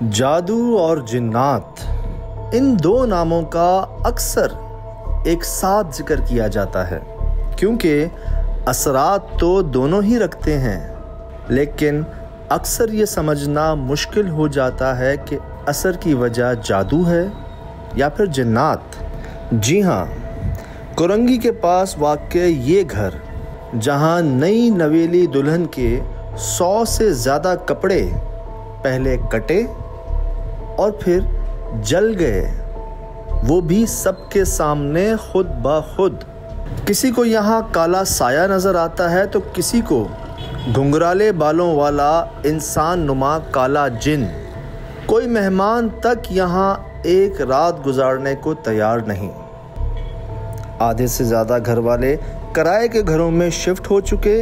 जादू और जिन्नात, इन दो नामों का अक्सर एक साथ जिक्र किया जाता है क्योंकि असरात तो दोनों ही रखते हैं, लेकिन अक्सर ये समझना मुश्किल हो जाता है कि असर की वजह जादू है या फिर जिन्नात। जी हाँ, कुरंगी के पास वाक़ ये घर, जहाँ नई नवेली दुल्हन के 100 से ज़्यादा कपड़े पहले कटे और फिर जल गए, वो भी सबके सामने खुद ब खुद। किसी को यहाँ काला साया नज़र आता है तो किसी को घुंघराले बालों वाला इंसान नुमा काला जिन। कोई मेहमान तक यहाँ एक रात गुजारने को तैयार नहीं। आधे से ज़्यादा घर वाले किराए के घरों में शिफ्ट हो चुके,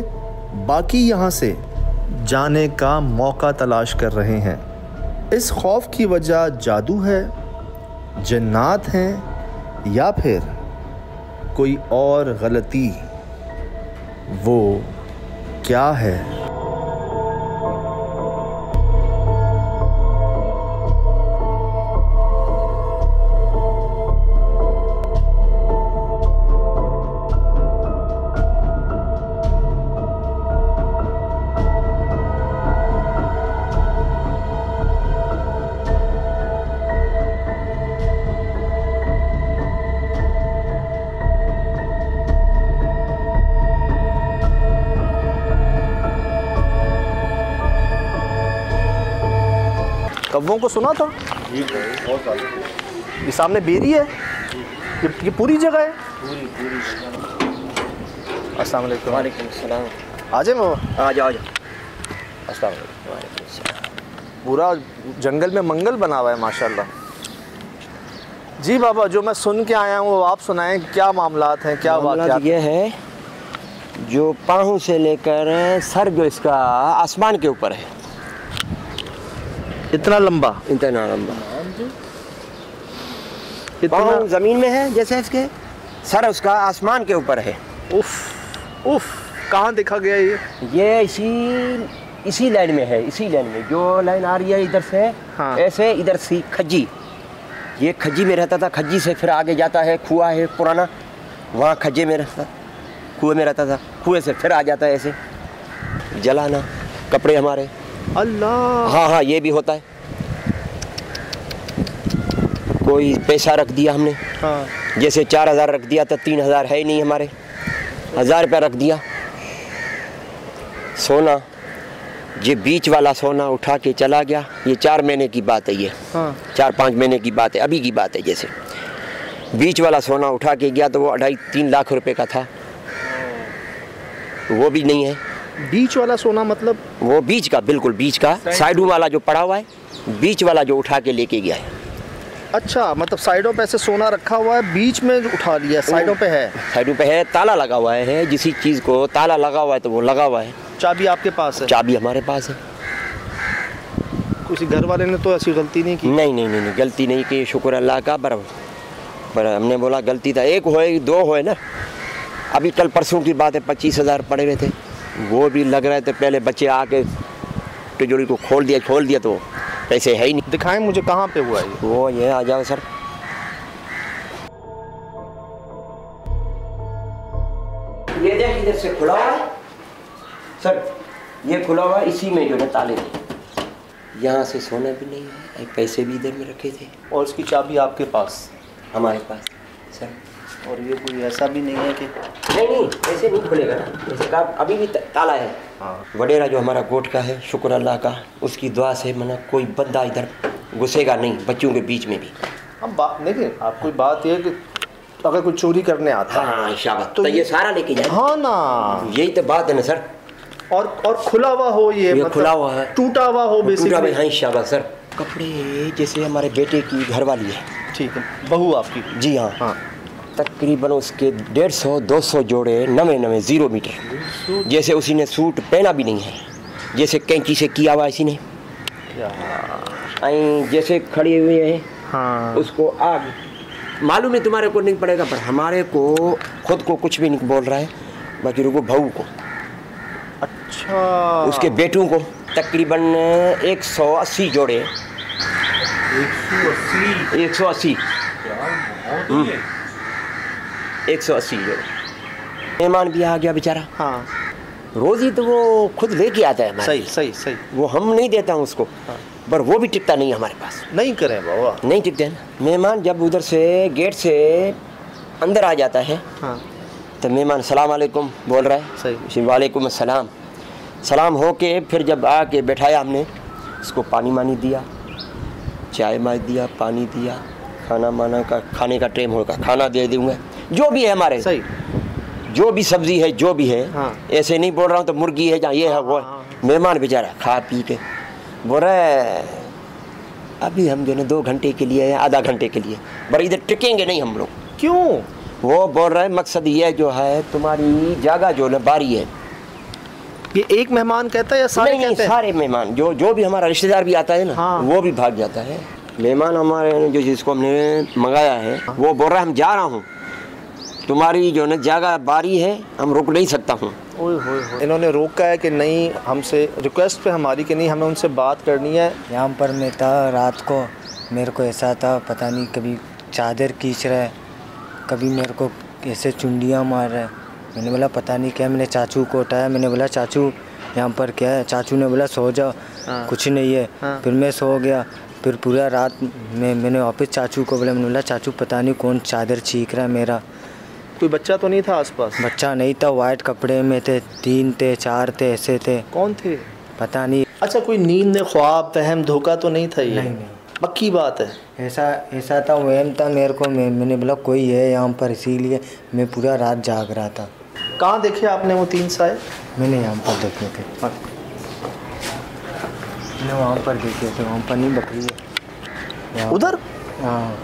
बाकी यहाँ से जाने का मौका तलाश कर रहे हैं। इस खौफ की वजह जादू है, जिन्नात हैं या फिर कोई और गलती। वो क्या है? कव्वों को सुना था? जी बहुत साल। ये सामने बेरी है, ये पूरी जगह है। पूरी अस्सलाम वालेकुम। वालेकुम सलाम। आ जाए बाबा। आ जाओ। अस्सलाम वालेकुम। पूरा जंगल में मंगल बना हुआ है माशाल्लाह। जी बाबा, जो मैं सुन के आया हूँ वो आप सुनाएं, क्या मामलात हैं, क्या वाक़यात? ये है जो पाँव से लेकर सर जो इसका आसमान के ऊपर है, इतना लंबा पाँव जमीन में है जैसे इसके, सर उसका आसमान के ऊपर है। उफ उफ, कहाँ देखा गया ये? इसी लाइन में है, इसी लाइन में जो लाइन आ रही है इधर से। हाँ। ऐसे इधर से खज्जी, ये खज्जी में रहता था, खज्जी से फिर आगे जाता है कुआं है पुराना, वहाँ खज्जे में रहता, कुएं में रहता था, कुएं से फिर आ जाता है ऐसे जलाना कपड़े हमारे। अल्लाह। हाँ, ये भी होता है। कोई पैसा रख दिया हमने। हाँ। जैसे 4000 रख दिया तो 3000 है ही नहीं हमारे, 1000 रुपया रख दिया। सोना, ये बीच वाला सोना उठा के चला गया। ये 4 महीने की बात है, ये 4-5 महीने की बात है, अभी की बात है। जैसे बीच वाला सोना उठा के गया तो वो 2.5-3 लाख रुपए का था, वो भी नहीं है। बीच वाला सोना मतलब? वो बीच का, बिल्कुल बीच का, साइडों वाला जो पड़ा हुआ है, बीच वाला जो उठा के लेके गया है। अच्छा, मतलब साइडों पे ऐसे सोना रखा हुआ है, बीच में उठा लिया, साइडों पे है? साइडों पे है, ताला लगा हुआ है। जिस चीज़ को ताला लगा हुआ है तो वो लगा हुआ है। चाबी आपके पास है? चाबी हमारे पास है। किसी घर वाले ने तो ऐसी गलती नहीं की? नहीं, गलती नहीं की, शुक्र अल्लाह का। पर हमने बोला गलती था, एक होए 2 होए ना। अभी कल परसों की बात है, 25,000 पड़े हुए थे, वो भी लग रहे थे। पहले बच्चे आके तिजोरी को खोल दिया तो पैसे है ही नहीं। दिखाएं मुझे कहाँ पे हुआ है वो? ये आ जाओ सर। ये देख, इधर से खुला हुआ है सर, ये खुला हुआ है, इसी में जो है ताले थे। यहाँ से सोना भी नहीं है, पैसे भी इधर में रखे थे। और इसकी चाबी आपके पास? हमारे पास सर। और ये कोई ऐसा भी नहीं है कि? नहीं, ऐसे नहीं खुलेगा ना, ऐसे का अभी भी ताला है। हाँ। वडेरा जो हमारा गोट का है, शुक्र अल्लाह का, उसकी दुआ से मना कोई बंदा इधर घुसेगा नहीं, बच्चों के बीच में भी। हम बात देखिए, आप कोई बात ये कि अगर कोई चोरी करने आता है, हाँ शाबाश, तो ये सारा लेके जाए। हाँ ना, यही तो बात है ना सर। और खुला हुआ हो, ये मतलब खुला हुआ है, टूटा हुआ हो बेसिकली। हाँ शाबाश सर। कपड़े जैसे हमारे बेटे की घरवाली है, ठीक है, बहू आपकी? जी हाँ। तकरीबन उसके 150-200 जोड़े नवे 0 मीटर। जैसे उसी ने सूट पहना भी नहीं है, जैसे कैंची से किया हुआ इसी ने। जैसे खड़ी हुई है। हाँ। उसको आग मालूम है, तुम्हारे को नहीं पड़ेगा, पर हमारे को खुद को कुछ भी नहीं बोल रहा है, बाकी रुको बहू को। अच्छा। उसके बेटों को तकरीबन 180 जोड़े 180 180 जो मेहमान भी आ गया बेचारा। हाँ, रोजी तो वो खुद लेके आता है। सही सही सही। वो हम नहीं देता हूँ उसको। हाँ। पर वो भी टिकता नहीं हमारे पास। नहीं करें बाबा, नहीं टिकते हैं। मेहमान जब उधर से गेट से अंदर आ जाता है, हाँ, तो मेहमान सलाम अलैकुम बोल रहा है। सही। वालेकुम अस्सलाम। सलाम हो के फिर जब आके बैठाया हमने, उसको पानी मानी दिया, चाय मार दिया, पानी दिया, खाना माना का खाने का टाइम होगा, खाना दे दूँगा, जो भी है हमारे। सही। जो भी सब्जी है, जो भी है। हाँ। ऐसे नहीं बोल रहा हूँ तो मुर्गी है जहाँ ये है वो है। मेहमान बेचारा खा पी के बोल रहा है अभी हम जो है 2 घंटे के लिए या आधा घंटे के लिए, पर इधर टिकेंगे नहीं हम लोग। क्यों? वो बोल रहा है मकसद ये जो है तुम्हारी जगह जो ना बारी है। ये एक मेहमान कहता है या सारे नहीं, कहते हैं? सारे मेहमान, जो भी हमारा रिश्तेदार भी आता है ना, हाँ। वो भी भाग जाता है। मेहमान हमारे जो जिसको हमने मंगाया है, वो बोल रहा है हम जा रहा हूँ, तुम्हारी जो है जगह बारी है, हम रुक नहीं सकता हूँ। इन्होंने रोका है कि नहीं, हमसे रिक्वेस्ट पे हमारी कि नहीं, हमें उनसे बात करनी है। यहाँ पर मैं था रात को, मेरे को ऐसा था पता नहीं, कभी चादर खींच रहा है, कभी मेरे को ऐसे चुंडियाँ मार रहा है। मैंने बोला पता नहीं क्या, मैंने चाचू को उठाया, मैंने बोला चाचू यहाँ पर क्या है? चाचू ने बोला सो जाओ। हाँ। कुछ नहीं है। हाँ। फिर मैं सो गया। फिर पूरा रात में मैंने वापस चाचू को बोला, मैंने बोला चाचू पता नहीं कौन चादर छींक रहा है मेरा। कोई बच्चा तो नहीं था आसपास? बच्चा नहीं था, वाइट कपड़े में थे, 3 थे 4 थे, ऐसे थे। कौन थे? पता नहीं। अच्छा, कोई नींद ने ख्वाब वहम धोखा तो नहीं था ये? नहीं। पक्की बात है? ऐसा था, वहम था मेरे को। मैंने बोला कोई है यहाँ पर, इसीलिए मैं पूरा रात जाग रहा था। कहाँ देखे आपने वो 3 साए? मैंने यहाँ पर देखे थे, मैंने वहाँ पर देखे थे। वहाँ पर नहीं, बकरी है उधर। हाँ,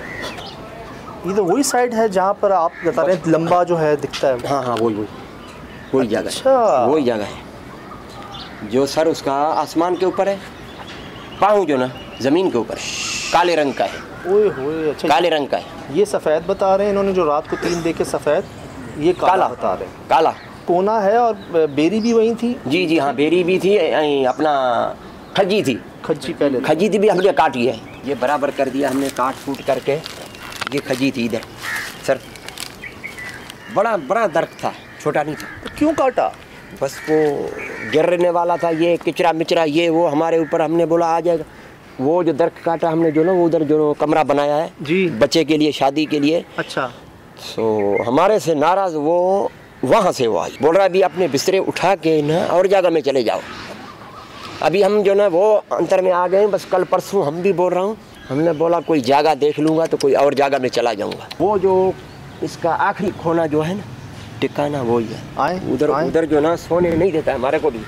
ये तो वही साइड है जहाँ पर आप बता रहे हैं लंबा जो है दिखता है। हाँ हाँ, वही जगह। अच्छा, वही जगह है जो सर उसका आसमान के ऊपर है, पाँव जो ना ज़मीन के ऊपर काले रंग का है। ओए होए, अच्छा काले रंग का है। ये सफ़ेद बता रहे हैं इन्होंने, जो रात को 3 देखे सफ़ेद, ये काला बता रहे हैं। काला कोना है और बेरी भी वही थी। जी हाँ, बेरी भी थी, अपना खज्जी थी। खज्जी थी भी हमने काटी है, ये बराबर कर दिया हमने काट फूट करके। ये खज्जी थी इधर सर, बड़ा दर्द था, छोटा नहीं था। तो क्यों काटा? बस वो गिरने वाला था, ये किचरा मिचरा ये वो हमारे ऊपर, हमने बोला आ जाएगा। वो जो दर्द काटा हमने जो ना, वो उधर जो कमरा बनाया है जी, बच्चे के लिए, शादी के लिए। अच्छा। तो हमारे से नाराज़ वो वहाँ से वो आई, बोल रहा अभी अपने बिस्तरे उठा के ना और जगह में चले जाओ। अभी हम जो ना वो अंतर में आ गए, बस कल परसों हम भी बोल रहा हूँ, हमने बोला कोई जगह देख लूँगा तो कोई और जगह में चला जाऊँगा। वो जो इसका आखिरी खोना जो है ना, ठिकाना वही है। उधर जो ना सोने नहीं देता हमारे को भी।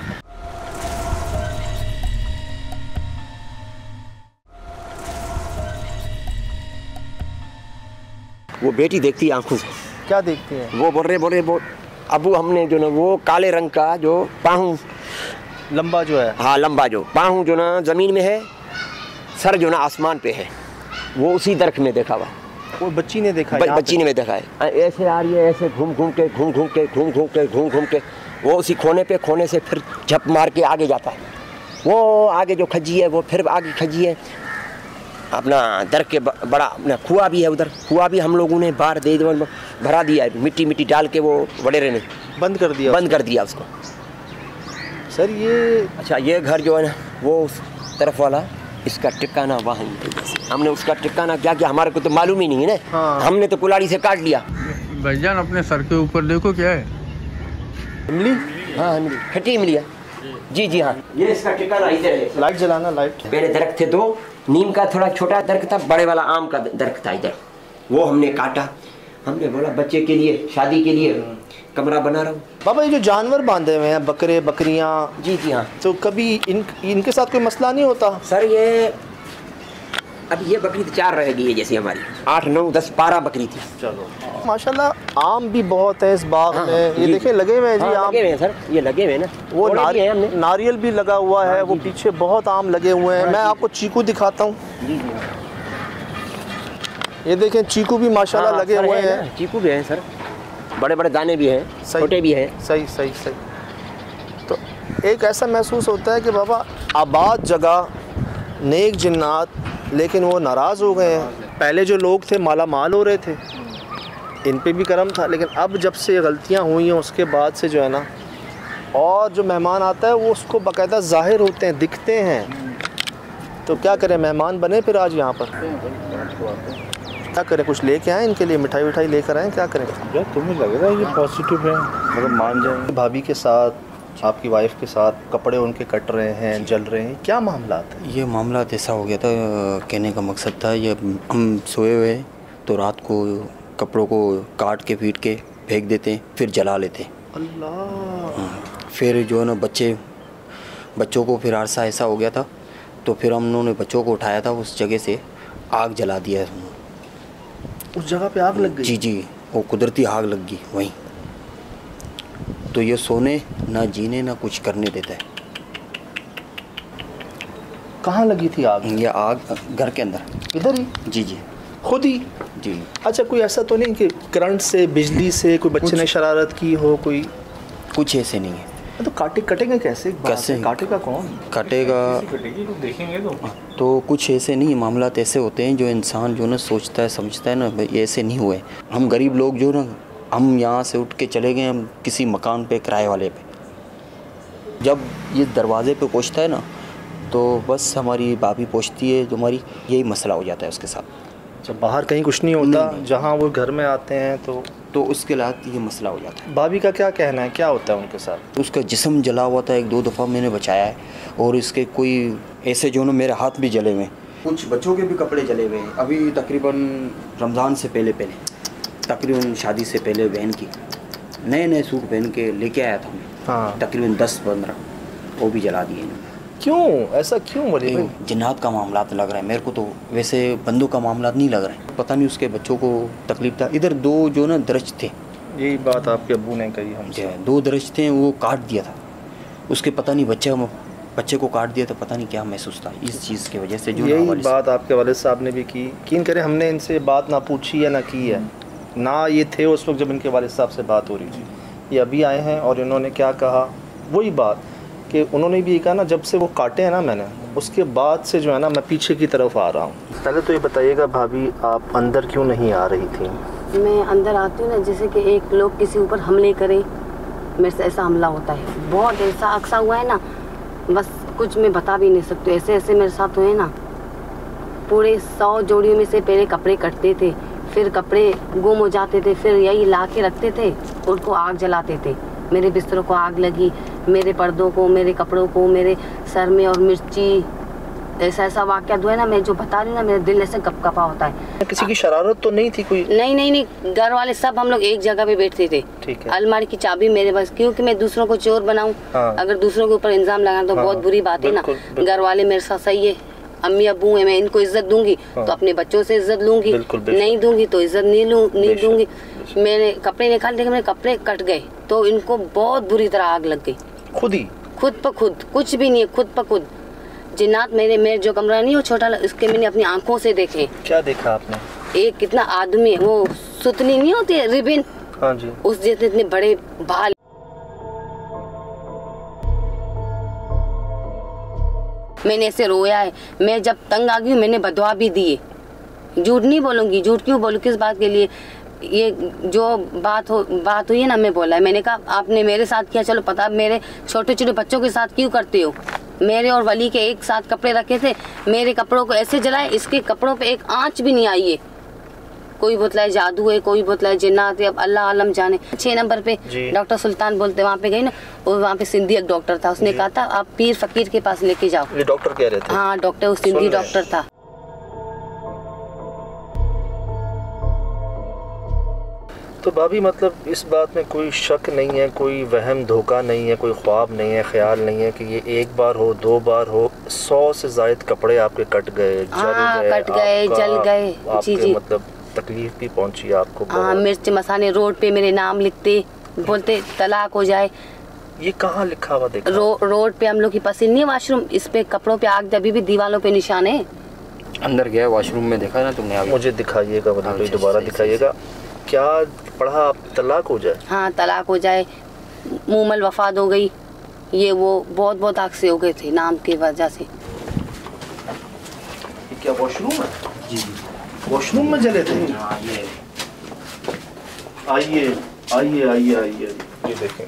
वो बेटी देखती आंखों से। क्या देखती है? वो बोल रहे अबू हमने जो ना वो काले रंग का जो पाँव लंबा जो है, हाँ लंबा जो पाँव जो ना ज़मीन में है, सर जो ना आसमान पे है, वो उसी दरख्त में देखा हुआ। वो बच्ची ने देखा? बच्ची ने देखा है। ऐसे आ रही है, ऐसे घूम घूम के वो उसी खोने से फिर झप मार के आगे जाता है। वो आगे जो खज्जी है, वो फिर आगे खज्जी है, अपना दरख्त के बड़ा अपना कुआं भी है उधर। कुआं भी हम लोगों ने बाहर दे भरा दिया है, मिट्टी डाल के वो वडेरे ने बंद कर दिया उसको। सर ये अच्छा, ये घर जो है ना वो उस तरफ वाला, इसका ठिकाना वहाँ ही। हमने उसका ठिकाना क्या किया हमारे को तो मालूम ही नहीं है ना। हाँ। हमने तो कुल्हाड़ी से काट लिया। भाईजान अपने सर के ऊपर देखो क्या है? इमली? हाँ खट्टी इमली है। जी हाँ, ये इसका ठिकाना इधर है। लाइट जलाना, लाइट। पहले दरख्त थे 2, नीम का थोड़ा छोटा दरख्त था, बड़े वाला आम का दरख्त था इधर। वो हमने काटा, हमने बोला बच्चे के लिए, शादी के लिए कमरा बना रहा हूँ। बाबा ये जो जानवर बांधे हुए हैं, बकरे बकरियाँ, जी हाँ, तो कभी इनके साथ कोई मसला नहीं होता? सर ये अब ये बकरी तो 4 रह गई है, जैसी हमारी 8 9 10 12 बकरी थी। चलो माशाल्लाह, आम भी बहुत है इस बाग हाँ, में। ये देखें लगे हुए हैं जी। हाँ, आम लगे हुए हैं सर, ये लगे हुए हैं ना। वो नारियल भी लगा हुआ है। वो पीछे बहुत आम लगे हुए हैं। मैं आपको चीकू दिखाता हूँ। ये देखें, चीकू भी माशाल्लाह लगे हुए हैं। चीकू भी हैं सर, बड़े दाने भी हैं, छोटे भी हैं। सही। तो एक ऐसा महसूस होता है कि बाबा आबाद जगह, नेक जिन्नात, लेकिन वो नाराज़ हो गए हैं। पहले जो लोग थे माला माल हो रहे थे, इन पे भी करम था, लेकिन अब जब से गलतियाँ हुई हैं उसके बाद से जो है ना, और जो मेहमान आता है वो उसको बाकायदा ज़ाहिर होते हैं, दिखते हैं। तो क्या करें, मेहमान बने फिर आज यहाँ पर, क्या करें, कुछ लेके आए इनके लिए, मिठाई विठाई लेकर आए, क्या करें? यार तुम्हें लग रहा है ये पॉजिटिव है, मतलब मान जाएंगे? भाभी के साथ, आपकी वाइफ के साथ कपड़े उनके कट रहे हैं, जल रहे हैं, क्या मामला है? ये मामला ऐसा हो गया था, कहने का मकसद था, ये हम सोए हुए तो रात को कपड़ों को काट के पीट के फेंक देते, फिर जला लेते। अल्लाह। फिर जो है ना बच्चों को फिर अरसा ऐसा हो गया था, तो फिर हम लोगों ने बच्चों को उठाया था, उस जगह से आग जला दिया। उस जगह पे आग लग गई? जी, वो कुदरती आग लग गई वहीं। तो ये सोने ना जीने ना कुछ करने देता है। कहाँ लगी थी आग? ये आग घर के अंदर, इधर ही? जी खुद ही? जी। अच्छा, कोई ऐसा तो नहीं कि करंट से, बिजली से कोई बच्चे ने शरारत की हो? कोई कुछ ऐसे नहीं है। तो कटेंगे कैसे? काटेगा कौन? काटेगा देखेंगे तो कुछ ऐसे नहीं, मामला ऐसे होते हैं जो इंसान जो ना सोचता है समझता है ना, ये ऐसे नहीं हुए। हम गरीब लोग जो ना, हम यहाँ से उठ के चले गए हम किसी मकान पे, किराए वाले पे। जब ये दरवाजे पे पहुँचता है ना, तो बस हमारी भाभी पहुँचती है, जो हमारी यही मसला हो जाता है उसके साथ। जब बाहर कहीं कुछ नहीं होता, जहाँ वो घर में आते हैं तो उसके साथ ये मसला हो जाता है। भाभी का क्या कहना है, क्या होता है उनके साथ? उसका जिस्म जला हुआ था, 1-2 दफ़ा मैंने बचाया है, और इसके कोई ऐसे जो ना मेरे हाथ भी जले हुए, कुछ बच्चों के भी कपड़े जले हुए हैं। अभी तकरीबन रमज़ान से पहले तकरीबन शादी से पहले बहन की नए सूट पहन के लेके आया था मैं। हाँ। तकरीबन 10-15 वो भी जला दिए इन्होंने। क्यों ऐसा क्यों? बोले जिन्नात का मामला लग रहा है मेरे को, तो वैसे बंदों का मामला नहीं लग रहा है, पता नहीं उसके बच्चों को तकलीफ था। इधर 2 जो ना दरज थे, यही बात आपके अब्बू ने कही हमसे, 2 दरज थे, वो काट दिया था उसके, पता नहीं बच्चे को काट दिया था, पता नहीं क्या महसूस था इस चीज़ की वजह से। जो यही बात आपके वालिद साहब ने भी की, यकीन करें हमने इनसे बात ना पूछी है ना की है, ना ये थे उस वक्त जब इनके वालिद साहब से बात हो रही थी। ये अभी आए हैं और इन्होंने क्या कहा, वही बात कि उन्होंने भी ये कहा ना, जब से वो काटे हैं ना मैंने, उसके बाद से जो है ना मैं पीछे की तरफ आ रहा हूँ। पहले तो ये बताइएगा भाभी, आप अंदर क्यों नहीं आ रही थी? मैं अंदर आती हूँ ना, जैसे कि एक लोग किसी ऊपर हमले करें, मेरे से ऐसा हमला होता है, बहुत ऐसा अक्सा हुआ है ना, बस कुछ मैं बता भी नहीं सकती। ऐसे मेरे साथ हुए ना, पूरे 100 जोड़ियों में से पहले कपड़े कटते थे, फिर कपड़े गुम हो जाते थे, फिर यही ला के रखते थे, उनको आग जलाते थे। मेरे बिस्तरों को आग लगी, मेरे पर्दों को, मेरे कपड़ों को, मेरे सर में, और मिर्ची, ऐसा वाक़या हुआ है ना, मैं जो बता रही हूँ ना, मेरा दिल ऐसे कपकपा होता है। किसी की शरारत तो नहीं थी कोई? नहीं, घर वाले सब हम लोग एक जगह पे बैठते थे। ठीक है। अलमारी की चाबी मेरे पास, क्योंकि मैं दूसरों को चोर बनाऊं। हाँ। अगर दूसरों के ऊपर इल्जाम लगाना तो बहुत बुरी बात है ना। घर वाले मेरे साथ सही है, अम्मी अब्बू है, मैं इनको इज्जत दूंगी तो अपने बच्चों से इज्जत लूंगी, नहीं दूंगी तो इज्जत नहीं दूंगी। मैंने कपड़े निकाल दिए, मेरे कपड़े कट गए तो इनको बहुत बुरी तरह आग लग गई। खुद पर खुद, कुछ भी नहीं है, खुद पर खुद जिन्नात। मेरे जो कमरा नहीं, वो छोटा, उसके मैंने अपनी आंखों से देखे। क्या देखा आपने? एक कितना आदमी, वो सुतली नहीं होती है, रिबन, हाँ जी, उस जैसे इतने बड़े बाल। मैंने ऐसे रोया है। मैं जब तंग आ गई मैंने बदवा भी दिए, झूठ नहीं बोलूंगी, झूठ क्यों बोलूं, किस बात के लिए। ये जो बात हुई है ना, मैं बोला है, मैंने कहा आपने मेरे साथ किया, चलो पता, मेरे छोटे छोटे बच्चों के साथ क्यों करते हो। मेरे और वली के एक साथ कपड़े रखे थे, मेरे कपड़ों को ऐसे जलाए, इसके कपड़ों पे एक आंच भी नहीं आई है। कोई बोतला जादू है, कोई बोतला जिन्नात है, अब अल्लाह आलम जाने। 6 नंबर पे डॉक्टर सुल्तान बोलते, वहाँ पे गई ना, और वहाँ पे सिंधी एक डॉक्टर था, उसने कहा था आप पीर फकीर के पास लेके जाओ। ये डॉक्टर कह रहे थे? हाँ डॉक्टर, वो सिंधी डॉक्टर था। तो भाभी मतलब इस बात में कोई शक नहीं है, कोई वहम धोखा नहीं है, कोई ख्वाब नहीं है, ख्याल नहीं है कि ये एक बार हो, 2 बार हो, 100 से ज्यादा कपड़े आपके कट गए, जल गए, जी मतलब तकलीफ भी पहुंची आपको? हाँ, मिर्च मसाले रोड पे मेरे नाम लिखते, बोलते तलाक हो जाए। ये कहाँ लिखा हुआ देखा? रोड पे हम लोग की पसंद नहीं है वाशरूम, इस पे कपड़ों पे आग, अभी भी दीवारों पे निशान है। अंदर गया वॉशरूम में, देखा ना तुमने? मुझे दिखाइएगा, दोबारा दिखाइएगा। क्या पढ़ा आप? तलाक हो जाए? हाँ तलाक हो जाए, मुमल वफात हो गई, ये वो बहुत हादसे हो गए थे नाम की वजह से। क्या वॉशरूम है? जी वॉशरूम में जले थे? आइए आइए आइए आइए, ये देखें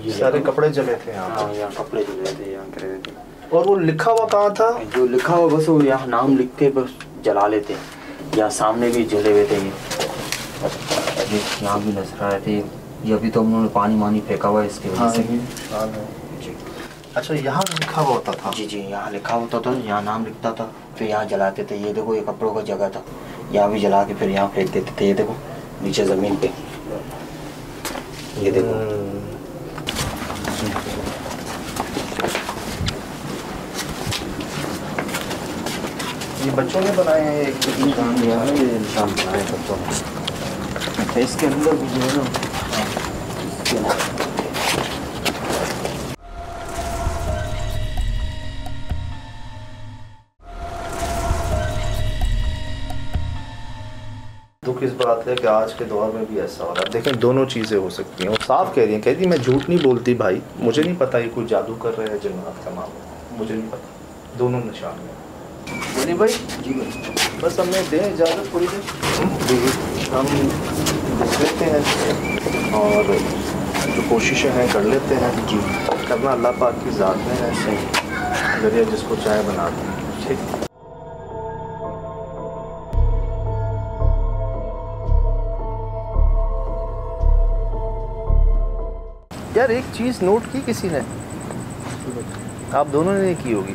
ये सारे कपड़े जले थे यहाँ कपड़े जले थे यहाँ करे थे। और वो लिखा हुआ कहाँ था? जो लिखा हुआ बस वो यहाँ नाम लिख के बस जला लेते। यहाँ सामने भी जले हुए थे ये, यहाँ भी नजर आ रहे थे ये। अभी तो उन्होंने पानी फेंका हुआ है इसकी वजह से। जी अच्छा यहाँ लिखा हुआ होता था? जी यहाँ लिखा होता था, यहाँ नाम लिखता था, फिर यहाँ जलाते थे। ये देखो ये कपड़ों का जगह था, यहाँ भी जला के फिर यहाँ फेंक देते थे। ये देखो नीचे ज़मीन पे, ये देखो। ये बच्चों ने बनाए हैं? एक इंसान दिया है, ये इंसान बनाए बच्चों ने। इसके अंदर भी जो है ना दुख इस बात है कि आज के दौर में भी ऐसा हो रहा है। देखें दोनों चीज़ें हो सकती हैं। वो साफ कह रही हैं, कहती मैं झूठ नहीं बोलती भाई, मुझे नहीं पता ये कोई जादू कर रहे हैं जिन्नात का मामला, मुझे नहीं पता। दोनों निशान में बोली भाई जी बस हमें दें इजाज़त थोड़ी देर, हम देते हैं और जो कोशिशें हैं कर लेते हैं। जी करना अल्लाह पाक की ज़ात में है, सही जरिए जिसको चाहे बना दें। ठीक यार एक चीज़ नोट की किसी ने, आप दोनों ने नहीं की होगी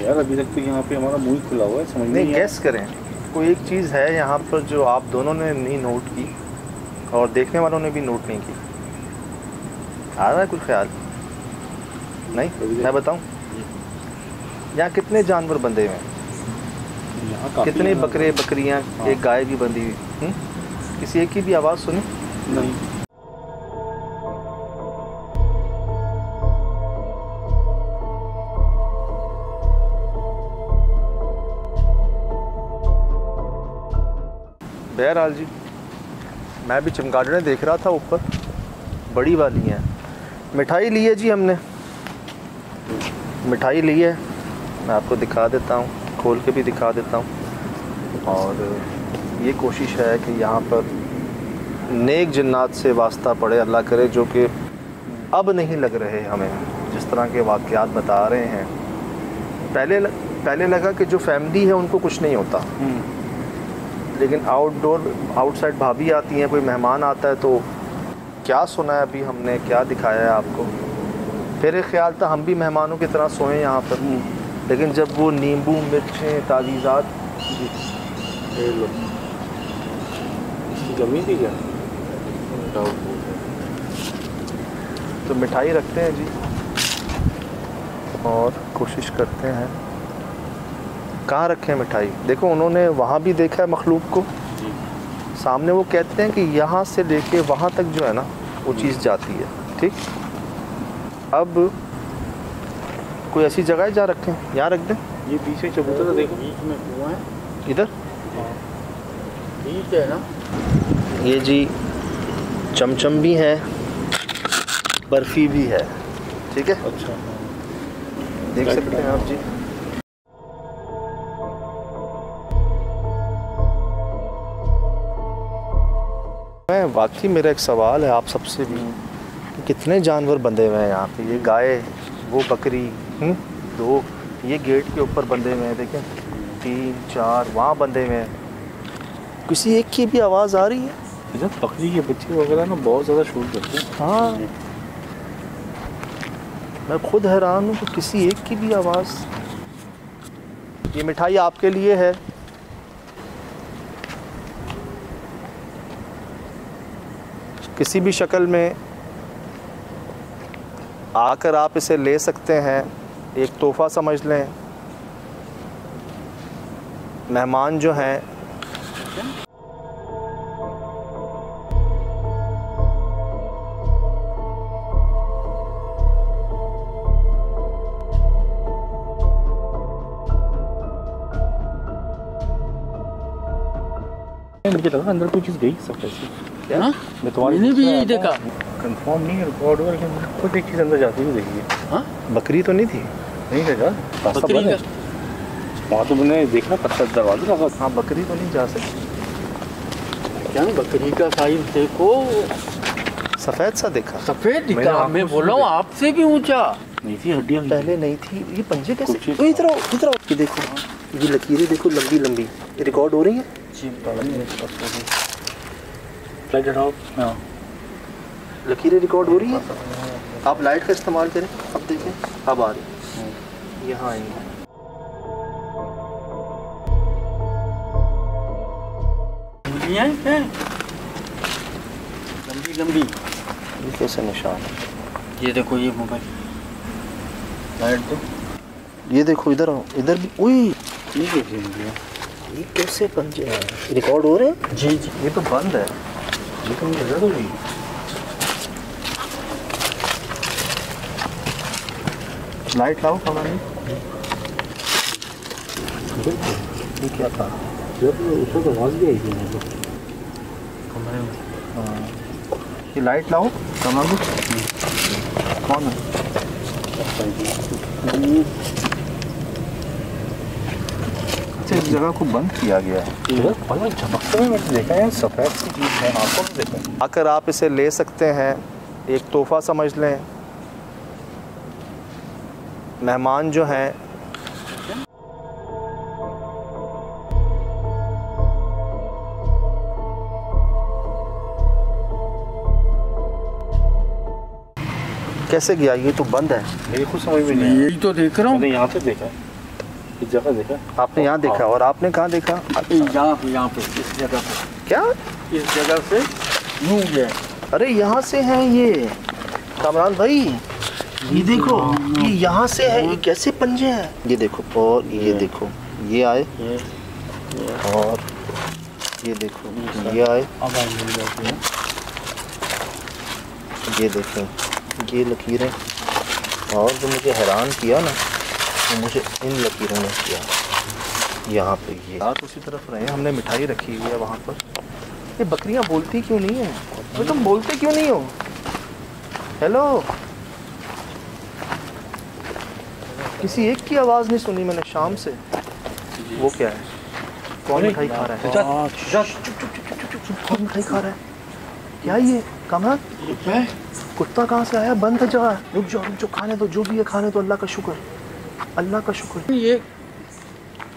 यार। अभी तक तो यहाँ पे हमारा मुंह ही खुला हुआ है, समझ नहीं गैस करें। कोई एक चीज़ है यहाँ पर जो आप दोनों ने नहीं नोट की और देखने वालों ने भी नोट नहीं की। आ रहा है कुछ ख्याल? नहीं मैं बताऊँ, यहाँ कितने जानवर बंधे हुए हैं? कितने बकरे बकरियाँ, एक गाय भी बंधी हुई। किसी एक की भी आवाज़ सुनी? नहीं। बहरहाल जी मैं भी चमगादड़ें देख रहा था ऊपर, बड़ी वाली हैं। मिठाई ली है जी हमने, मिठाई ली है, मैं आपको दिखा देता हूँ, खोल के भी दिखा देता हूँ। और ये कोशिश है कि यहाँ पर नेक जिन्नात से वास्ता पड़े, अल्लाह करे, जो कि अब नहीं लग रहे हमें। जिस तरह के वाक़यात बता रहे हैं, पहले लगा कि जो फैमिली है उनको कुछ नहीं होता, लेकिन आउटसाइड भाभी आती हैं, कोई मेहमान आता है तो क्या सुना है अभी हमने, क्या दिखाया है आपको। फिर एक ख्याल था हम भी मेहमानों की तरह सोएं यहाँ पर, लेकिन जब वो नींबू मिर्चें तावीज़ात जमी थी क्या तो मिठाई रखते हैं जी और कोशिश करते हैं। कहाँ रखें मिठाई? देखो उन्होंने वहाँ भी देखा है मखलूक को, सामने वो कहते हैं कि यहाँ से लेके वहाँ तक जो है ना वो चीज़ जाती है। ठीक, अब कोई ऐसी जगह है जहाँ रखें? यहाँ रख दें। ये पीछे चबूतरा देखो, बीच में कुआं है इधर, बीच है ना। ये जी चमचम भी है, बर्फ़ी भी है। ठीक है, अच्छा देख सकते हैं आप जी। मैं वाकई मेरा एक सवाल है आप सबसे भी, कितने जानवर बंधे हुए हैं यहाँ पे? ये गाय, वो बकरी, दो ये गेट के ऊपर बंधे हुए हैं, देखें 3 4 वहाँ बंधे हुए हैं। किसी एक की भी आवाज़ आ रही है? बकरी के बच्चे वगैरह ना बहुत ज़्यादा शोर करते हैं। हाँ मैं खुद हैरान हूँ कि किसी एक की भी आवाज़। ये मिठाई आपके लिए है, किसी भी शक्ल में आकर आप इसे ले सकते हैं, एक तोहफ़ा समझ लें। मेहमान जो हैं मुझे लगा अंदर कोई चीज़ गई सब ऐसी। क्या? मैंने भी यही देखा, कंफर्म नहीं है रिकॉर्ड हुआ, लेकिन खुद एक चीज़ अंदर जाती हुई देखी है। बकरी तो नहीं थी? नहीं देखा, रास्ता बंद है। वहाँ तो मैंने देखा पत्थर दरवाजा लगा। हाँ बकरी तो नहीं जा सकती। क्या बकरी का साइज देखो, सफेद सा देखा। सफेद दिखा। मैं बोला हूँ आपसे भी ऊंचा। नहीं थी हड्डियाँ पहले नहीं थी। ये पंजे कैसे? इधर आओ, इधर आओ। ये देखो, ये लकीरें देखो लंबी लंबी, ये रिकॉर्ड हो रही है। लकीरें रिकॉर्ड हो रही है। आप लाइट का इस्तेमाल करें, अब देखें, अब आ रही यहाँ आएंगे। लंबी लंबी। ये कैसे निशान है? ये देखो, ये मोबाइल लाइट दो। ये देखो, इधर आओ, इधर भी। उई, ये कैसे पंजे हैं? रिकॉर्ड हो रहे हैं? जी जी। ये तो बंद है। लेकिन ये जगह होगी। लाइट लाओ कमरा में। ये क्या था? उसमें तो आवाज़ भी आई थी कमरे में। हाँ, ये लाइट लाओ कमरा में। कौन है? अच्छा, इस जगह को बंद किया गया है। झपकते हुए मैंने देखा है, सफ़ेद सी चीज़ है, आंखों में देखा। अगर आप इसे ले सकते हैं, एक तोहफ़ा समझ लें। मेहमान जो हैं कैसे गया? ये तो बंद है। मेरी कुछ समझ में नहीं। यही तो देख रहा हूँ। मैंने यहाँ से देखा, इस जगह देखा। आपने यहाँ देखा और आपने कहाँ देखा? यहाँ पे, इस जगह पे। क्या? इस जगह से यूं गया। अरे यहाँ से है ये कामरान भाई, ये देखो, ये यहाँ से है। ये कैसे पंजे हैं? ये देखो, और ये देखो, ये आए, और ये देखो, ये आए, ये देखो, ये लकीरें। और जो मुझे हैरान किया ना, वो मुझे इन लकीरों ने किया। यहाँ पे ये रात उसी तरफ रहे, हमने मिठाई रखी हुई है वहाँ पर। ये बकरियाँ बोलती क्यों नहीं है? तो तुम बोलते क्यों नहीं हो? हेलो, किसी एक की आवाज़ नहीं सुनी मैंने शाम से। वो क्या है? कौन मिठाई खा रहा है? कौन मिठाई खा रहा है? क्या ये कामरान? कुत्ता कहाँ से आया? बंद है जगह। रुक जाओ, खाने दो, जो भी है खाने दो। अल्लाह का शुक्र, अल्लाह का शुक्र। ये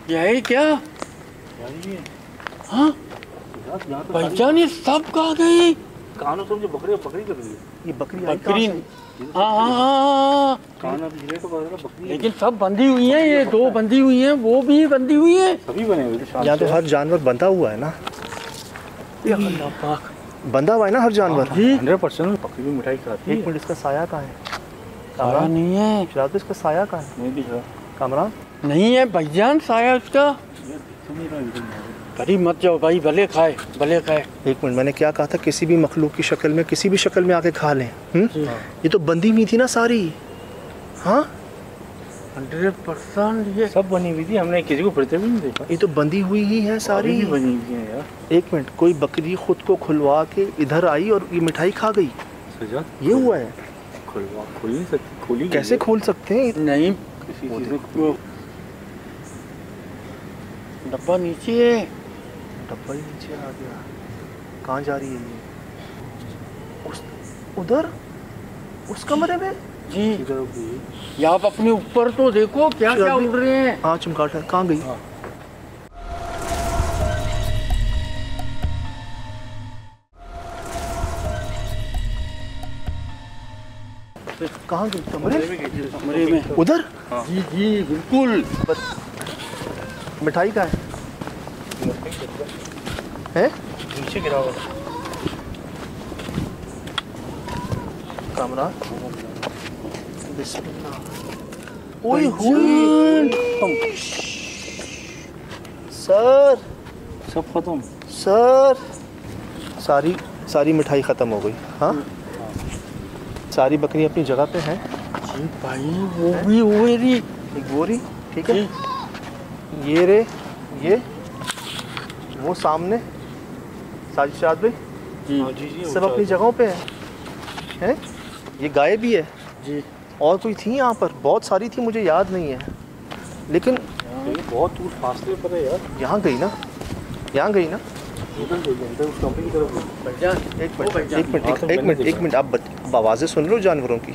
है क्या? हाँ भाईजान, ये सब कहाँ गई? कानों से मुझे बकरी लग रही है। ये बकरी बकरी। हाँ, कान अब हीरे तो बकरी, लेकिन सब बंधी हुई हैं। ये दो बंधी हुई हैं, वो भी बंधी हुई हैं। सभी बने हुए थे। यहाँ तो हर जानवर बंधा हुआ है ना। बंधा हुआ है ना हर जानवर। 100% बकरी भी मिठाई खाती है। एक मिनट, इसका साया कहाँ है? साया नहीं है। फिलहाल इसका साया कहाँ है? नहीं दिख रहा। कामरान नहीं है भाईजान साया उसका। करीब मत जाओ भाई, भले खाए भले खाए। एक मिनट, मैंने क्या कहा था? किसी भी मखलूक की शक्ल में, किसी भी शक्ल में आके खा लें। ये तो बंधी हुई थी ना सारी। हाँ 100% ये सब बनी हुई थी, हमने किसी को फिरते भी नहीं देखा। ये तो बंधी हुई ही है सारी। भी बनी हुई है यार। एक मिनट, कोई बकरी खुद को खुलवा के इधर आई और ये मिठाई खा गई। सजा ये हुआ है? खोल नहीं सकती। खोली कैसे खोल सकते हैं? नहीं, किसी चीज़ में डब्बा नीचे है। डब्बा ही नीचे आ गया। कहाँ जा रही है ये? उधर उस कमरे में जी। ये आप अपने ऊपर तो देखो, क्या क्या उड़ रहे हैं। हाँ चमकाट है। कहाँ गई? कहाँ गई? कमरे में। उधर? जी जी बिल्कुल। मिठाई का है? नीचे गिरा हुआ कामरान, बिस्मिल्लाह। ओए हुई सर, सब खत्म। सर सारी मिठाई ख़त्म हो गई। हाँ सारी बकरी अपनी जगह पे हैं। जी भाई, वो भी हुए रही। एक बोरी, ठीक है। ये रे, ये वो सामने साजिद भाई जी सब अपनी जगहों पे हैं। ये गाय भी है जी। और कोई थी यहाँ पर? बहुत सारी थी, मुझे याद नहीं है, लेकिन बहुत दूर फासले पर है यार। यहाँ गई ना, यहाँ गई ना। एक मिनट आप आवाज़ें सुन रहे हो जानवरों की?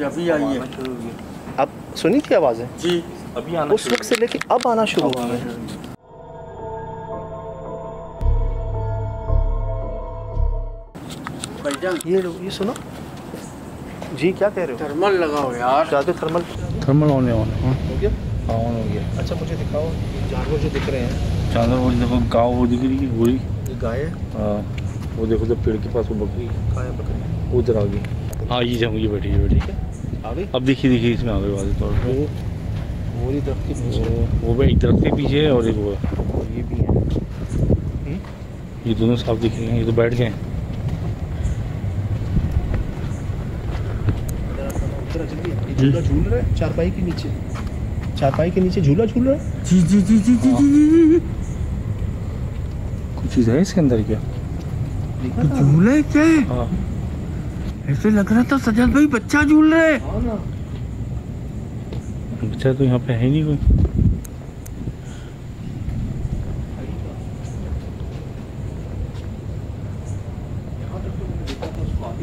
अभी आई है। आप सुनी थी आवाज़ें? जी अभी आना उस वक्त से लेके अब आना शुरू हुई है। ये सुनो जी, क्या कह रहे हो? थर्मल लगाओ यार। जाते थर्मल होने हो गया? हाँ ऑन हो गया। अच्छा मुझे दिखाओ जानवर जो दिख रहे हैं। जानवर वो देखो, गाँव वो दिख रही है पूरी। ये गाय है? हाँ वो देखो जब पेड़ के पास वो बकरी गाय बकरी उधर आ गई। हाँ ये जम गई, बैठी है बैठी है। आ गई? अब देखिए इसमें आ गई वाले तौर पर। वो दरख्त के पीछे, वो भी एक दरख्त के पीछे है और एक वो ये भी है। ये दोनों साफ दिख रहे हैं। ये तो बैठ गए। झूला झूल रहा है चारपाई के नीचे, चारपाई के नीचे झूला झूल रहा है। जी जी जी जी जी जी। कुछ चीज़ है इसके अंदर क्या? झूला है क्या? हाँ ऐसे लग रहा था सजल भाई बच्चा झूल रहा है। हाँ ना। बच्चा तो यहाँ पे है ही नहीं कोई।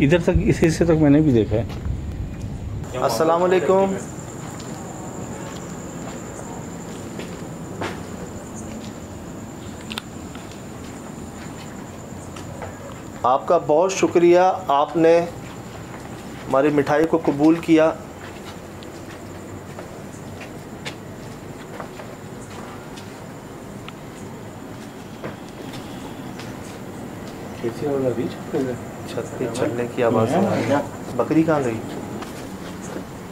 इधर तक इस हिस्से तक मैंने भी देखा है। अस्सलाम वालेकुम। आपका बहुत शुक्रिया, आपने हमारी मिठाई को कबूल किया। छत पे चलने की आवाज़ आ रही है। बकरी कहाँ गई?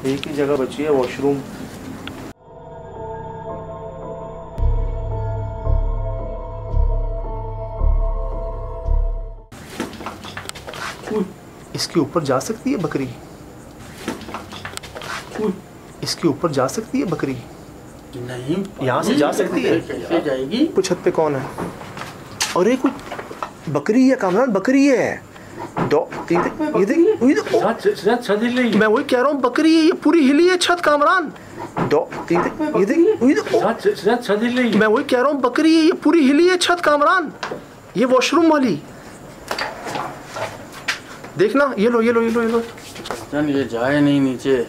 एक ही जगह बची है, वॉशरूम। इसके ऊपर जा सकती है बकरी? इसके ऊपर जा सकती है बकरी? नहीं, यहाँ से जा सकती है? कैसे जाएगी? कुछ छत पे कौन है? और ये कुछ बकरी है कामरान, बकरी है। ये देख मैं वही कह रहा हूँ, बकरी है, ये पूरी हिली है छत कामरान। ये देख मैं वही कह रहा हूँ, बकरी है, ये पूरी हिली है छत कामरान। ये वॉशरूम वाली देखना, ये लो ये लो ये लो ये लो। ये जाए नहीं नीचे।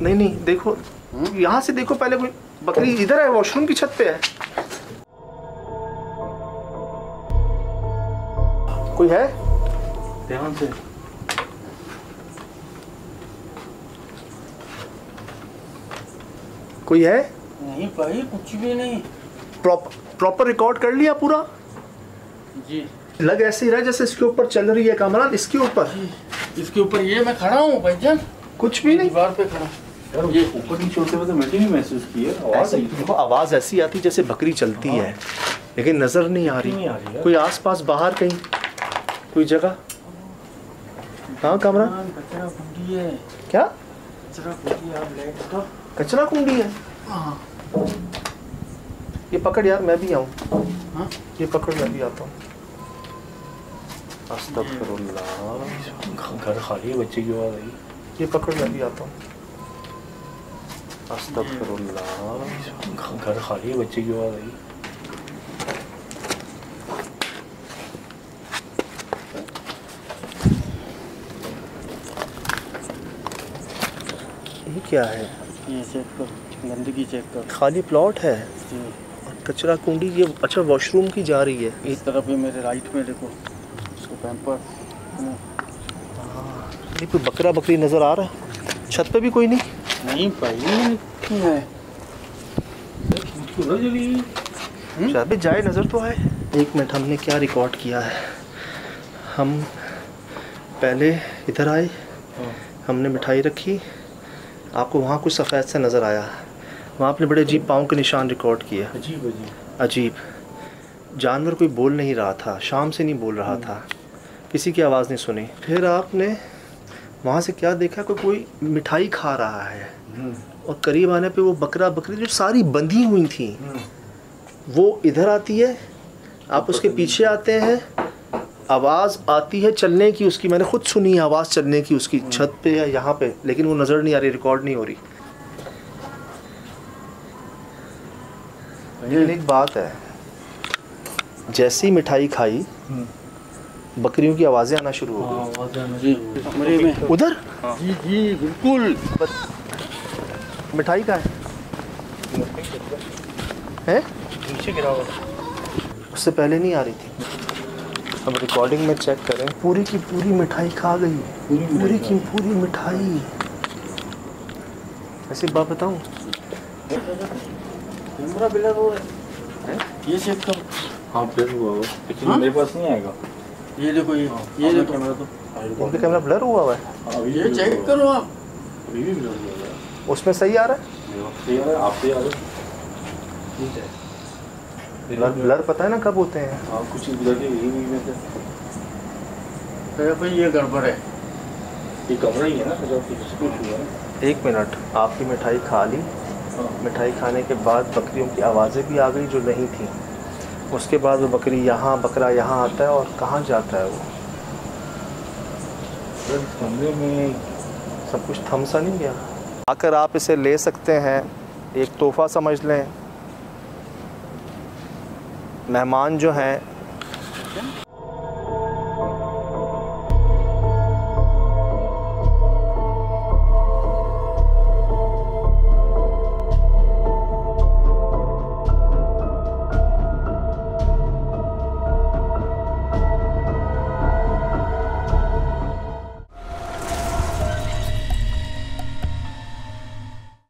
नहीं देखो, यहाँ से देखो पहले। कोई बकरी इधर है, वॉशरूम की छत पे है। कोई है? ध्यान से। कोई है? नहीं भाई, कुछ भी नहीं। प्रॉपर रिकॉर्ड कर लिया पूरा? जी। लग ऐसे ही रहा जैसे इसके ऊपर चल रही है कामरान। इसके ऊपर, इसके ऊपर ये मैं खड़ा हूँ भाईजान। कुछ भी नहीं, दीवार पे खड़ा। यार ये ऊपर नीचे होते हुए तो मैंने नहीं महसूस की है। आवाज़ देखो, आवाज़ ऐसी आती जैसे बकरी चलती है, लेकिन नज़र नहीं आ रही। कोई आसपास बाहर कहीं कोई जगह? हाँ कामरान, कचरा कुंडी है। क्या कचरा कुंडी? आप लाइट का कचरा कुंडी है? ये पकड़ यार, मैं भी आऊँ। ये पकड़, मैं भी आता हूँ। घर खाली है, बच्चे की आवाज़ आई। ये पकड़, मैं भी आता हूँ। अस्तगफिरुल्लाह। घर खाली है, बच्चे की आवाज़ आई। ये क्या है? ये चेक कर, गंदगी चेक कर। खाली प्लॉट है जी। और कचरा कुंडी। ये अच्छा वॉशरूम की जा रही है। इस तरफ ही मेरे राइट में देखो, उसको पैम्पर। ये कोई बकरा बकरी नज़र आ रहा है? छत पे भी कोई नहीं? नहीं भाई, नहीं है। शायद जाए, नज़र तो आए। एक मिनट, हमने क्या रिकॉर्ड किया है? हम पहले इधर आए, हमने मिठाई रखी, आपको वहाँ कुछ सफ़ेद से नज़र आया। वहाँ आपने बड़े अजीब पाँव के निशान रिकॉर्ड किए। अजीब जानवर कोई बोल नहीं रहा था, शाम से नहीं बोल रहा था, किसी की आवाज़ नहीं सुनी। फिर आपने वहाँ से क्या देखा? कोई मिठाई खा रहा है, और करीब आने पे वो बकरा बकरी जो सारी बंधी हुई थी वो इधर आती है, आप उसके पीछे आते हैं, आवाज़ आती है चलने की उसकी। मैंने खुद सुनी आवाज़ चलने की उसकी, छत पे या यहाँ पे, लेकिन वो नज़र नहीं आ रही, रिकॉर्ड नहीं हो रही। लेकिन एक बात है, जैसी मिठाई खाई बकरियों की आवाज़ें आना शुरू हो गई। कमरे में उधर जी जी बिल्कुल। मिठाई कहाँ है? नीचे गिरा हुआ, उससे पहले नहीं आ रही थी। अब रिकॉर्डिंग में चेक करें, पूरी की पूरी मिठाई खा गई, पूरी की पूरी मिठाई। ऐसी बात बताऊं, कैमरा ब्लर हो रहा है, ये चेक करो। हाँ ब्लर हुआ हो, लेकिन मेरे पास नहीं आएगा। ये देखो, ये देखो कैमरा, तो उनका कैमरा ब्लर हुआ हुआ है। ये चेक करो आप, अभी भी ब्लर हुआ है। उसमें सही आ रहा है, आपसे आ रहा है। ठीक है, ब्लर पता है ना कब होते हैं। हाँ कुछ ब्लर के यही नहीं में तो भाई ये गड़बड़ है। ये कमरा ही है ना, कुछ हुआ है। एक मिनट, आपकी मिठाई खा ली, मिठाई खाने के बाद बकरियों की आवाज़ें भी आ गई जो नहीं थी। उसके बाद वो बकरी यहाँ, बकरा यहाँ आता है और कहाँ जाता है वो? कमरे में सब कुछ थम सा नहीं गया? आकर आप इसे ले सकते हैं, एक तोहफ़ा समझ लें। मेहमान जो हैं